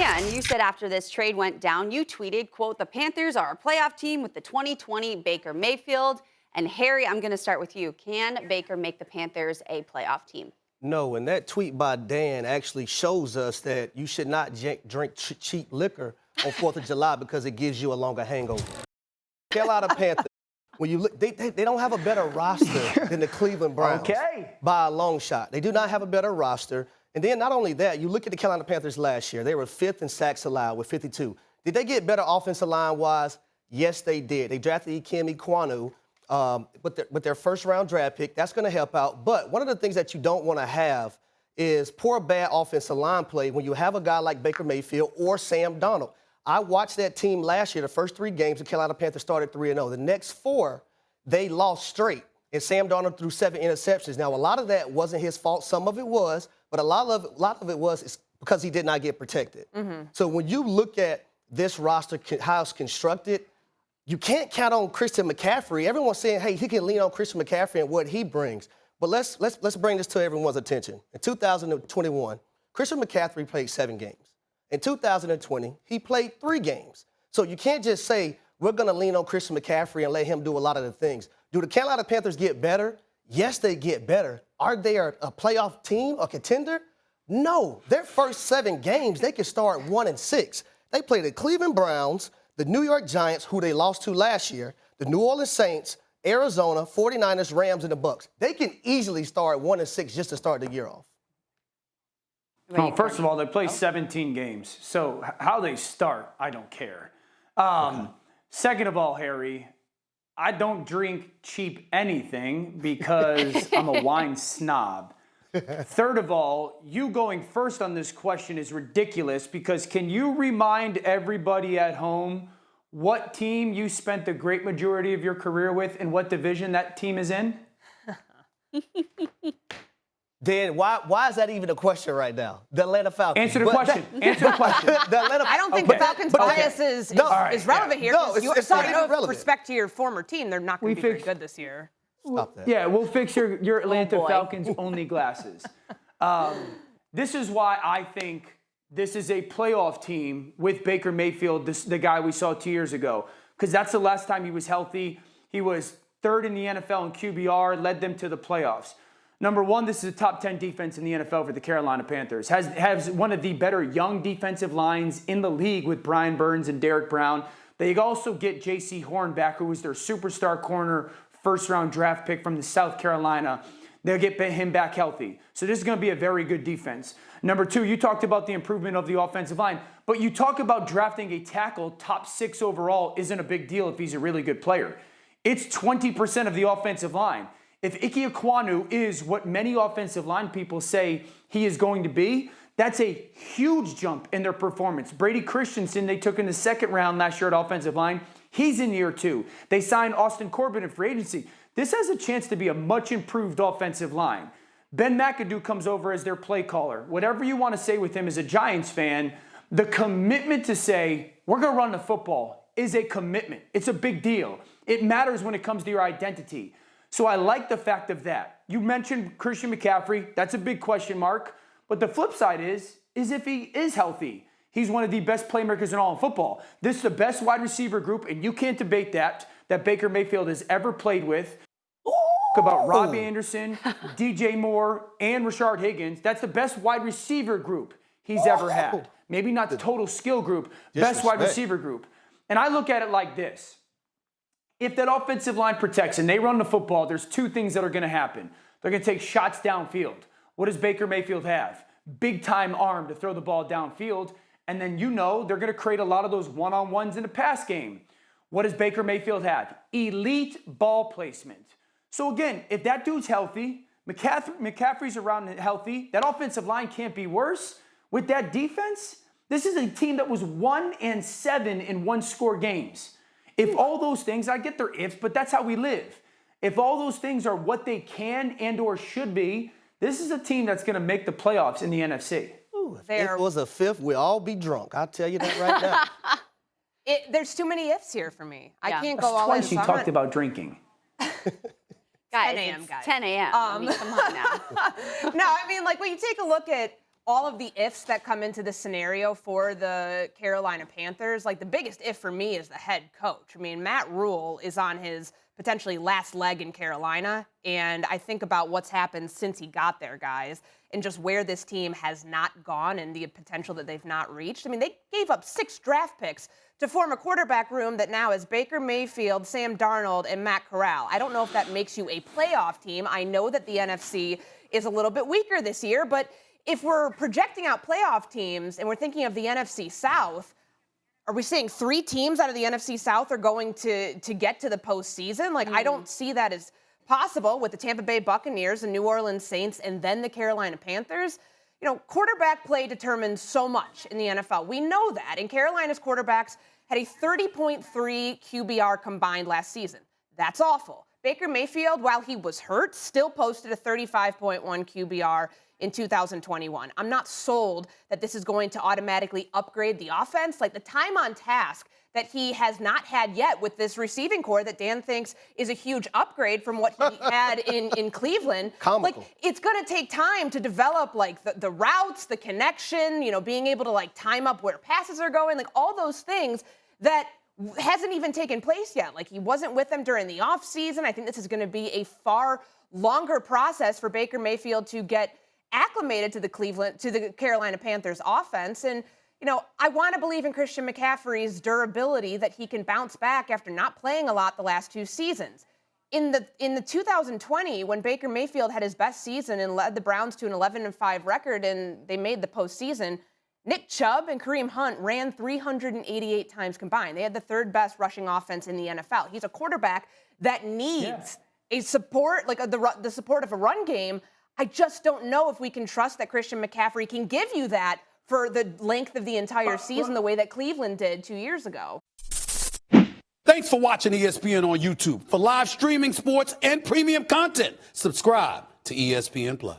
And you said after this trade went down, you tweeted, quote, "The Panthers are a playoff team with the 2020 Baker Mayfield." And Harry, I'm going to start with you. Can Baker make the Panthers a playoff team? No, and that tweet by Dan actually shows us that you should not drink cheap liquor on 4th of July because it gives you a longer hangover. Carolina Panthers, when you look, they don't have a better roster than the Cleveland Browns by a long shot. They do not have a better roster. And then not only that, you look at the Carolina Panthers last year. They were 5th in sacks allowed with 52. Did they get better offensive line-wise? Yes, they did. They drafted Ikem Ekwonu with their first-round draft pick. That's going to help out. But one of the things that you don't want to have is poor, bad offensive line play when you have a guy like Baker Mayfield or Sam Darnold. I watched that team last year. The first 3 games, the Carolina Panthers started 3-0. The next 4, they lost straight. And Sam Darnold threw 7 interceptions. Now, a lot of that wasn't his fault. Some of it was. But a lot of it was because he did not get protected. So when you look at this roster, how it's constructed, you can't count on Christian McCaffrey. Everyone's saying, hey, he can lean on Christian McCaffrey and what he brings. But let's bring this to everyone's attention. In 2021, Christian McCaffrey played 7 games. In 2020, he played 3 games. So you can't just say, we're going to lean on Christian McCaffrey and let him do a lot of the things. Do the Carolina Panthers get better? Yes, they get better. Are they a playoff team, a contender? No. Their first 7 games, they could start 1-6. They played the Cleveland Browns, the New York Giants, who they lost to last year, the New Orleans Saints, Arizona, 49ers, Rams, and the Bucs. They can easily start 1-6 just to start the year off. Well, first of all, they play 17 games. So how they start, I don't care. Second of all, Harry, I don't drink cheap anything because I'm a wine snob. Third of all, you going first on this question is ridiculous because can you remind everybody at home what team you spent the great majority of your career with and what division that team is in? Dan, why is that even a question right now? The Atlanta Falcons. Answer the question. Answer the question. I don't think the Falcons' bias is relevant here. No, it's not even relevant. With respect to your former team, they're not going to be very good this year. Stop that. Yeah, we'll fix your Atlanta Falcons only glasses. This is why I think this is a playoff team with Baker Mayfield, the guy we saw 2 years ago, because that's the last time he was healthy. He was 3rd in the NFL in QBR, led them to the playoffs. Number one, this is a top 10 defense in the NFL for the Carolina Panthers. Has one of the better young defensive lines in the league with Brian Burns and Derek Brown. They also get J.C. Horn back, who was their superstar corner, first-round draft pick from the South Carolina. They'll get him back healthy. So this is going to be a very good defense. Number 2, you talked about the improvement of the offensive line, but you talk about drafting a tackle top 6 overall isn't a big deal if he's a really good player. It's 20% of the offensive line. If Ike Ekwonu is what many offensive line people say he is going to be, that's a huge jump in their performance. Brady Christensen, they took in the 2nd round last year at offensive line. He's in year 2. They signed Austin Corbett in free agency. This has a chance to be a much improved offensive line. Ben McAdoo comes over as their play caller. Whatever you want to say with him as a Giants fan, the commitment to say, we're going to run the football is a commitment. It's a big deal. It matters when it comes to your identity. So I like the fact of that. You mentioned Christian McCaffrey. That's a big question mark. But the flip side is if he is healthy, he's one of the best playmakers in all of football. This is the best wide receiver group, and you can't debate that Baker Mayfield has ever played with. Talk about Robbie Anderson, DJ Moore, and Rashard Higgins. That's the best wide receiver group he's ever had. Maybe not the total skill group, best wide receiver group. And I look at it like this. If that offensive line protects and they run the football, there's 2 things that are going to happen. They're going to take shots downfield. What does Baker Mayfield have? Big-time arm to throw the ball downfield. And then they're going to create a lot of those one-on-ones in the pass game. What does Baker Mayfield have? Elite ball placement. So again, if that dude's healthy, McCaffrey's around healthy, that offensive line can't be worse. With that defense, this is a team that was 1-7 in one-score games. If all those things, I get their ifs, but that's how we live. If all those things are what they can and or should be, this is a team that's going to make the playoffs in the NFC. Ooh, if it was a 5th, we'd all be drunk. I'll tell you that right now. There's too many ifs here for me. I can't go all in. Twice you talked about drinking. Guys, 10 a.m., guys. 10 a.m. I mean, come on now. No, I mean, like, when you take a look at all of the ifs that come into the scenario for the Carolina Panthers, like the biggest if for me is the head coach. I mean, Matt Rule is on his potentially last leg in Carolina, and I think about what's happened since he got there, guys, and just where this team has not gone and the potential that they've not reached. I mean, they gave up 6 draft picks to form a quarterback room that now is Baker Mayfield, Sam Darnold, and Matt Corral. I don't know if that makes you a playoff team. I know that the NFC is a little bit weaker this year, but if we're projecting out playoff teams and we're thinking of the NFC South, are we saying 3 teams out of the NFC South are going to get to the postseason? Like, I don't see that as possible with the Tampa Bay Buccaneers, the New Orleans Saints, and then the Carolina Panthers. You know, quarterback play determines so much in the NFL. We know that. And Carolina's quarterbacks had a 30.3 QBR combined last season. That's awful. Baker Mayfield, while he was hurt, still posted a 35.1 QBR in 2021. I'm not sold that this is going to automatically upgrade the offense. Like, the time on task that he has not had yet with this receiving core that Dan thinks is a huge upgrade from what he had in Cleveland. Comical. Like, it's going to take time to develop, like, the routes, the connection, you know, being able to, like, time up where passes are going, like, all those things that hasn't even taken place yet. Like, he wasn't with them during the offseason. I think this is going to be a far longer process for Baker Mayfield to get acclimated to the Carolina Panthers offense. And, you know, I want to believe in Christian McCaffrey's durability, that he can bounce back after not playing a lot the last 2 seasons. In the 2020, when Baker Mayfield had his best season and led the Browns to an 11-5 record and they made the postseason, Nick Chubb and Kareem Hunt ran 388 times combined. They had the 3rd best rushing offense in the NFL. He's a quarterback that needs a support, like the support of a run game. I just don't know if we can trust that Christian McCaffrey can give you that for the length of the entire season, the way that Cleveland did 2 years ago. Thanks for watching ESPN on YouTube. For live streaming sports and premium content, subscribe to ESPN+.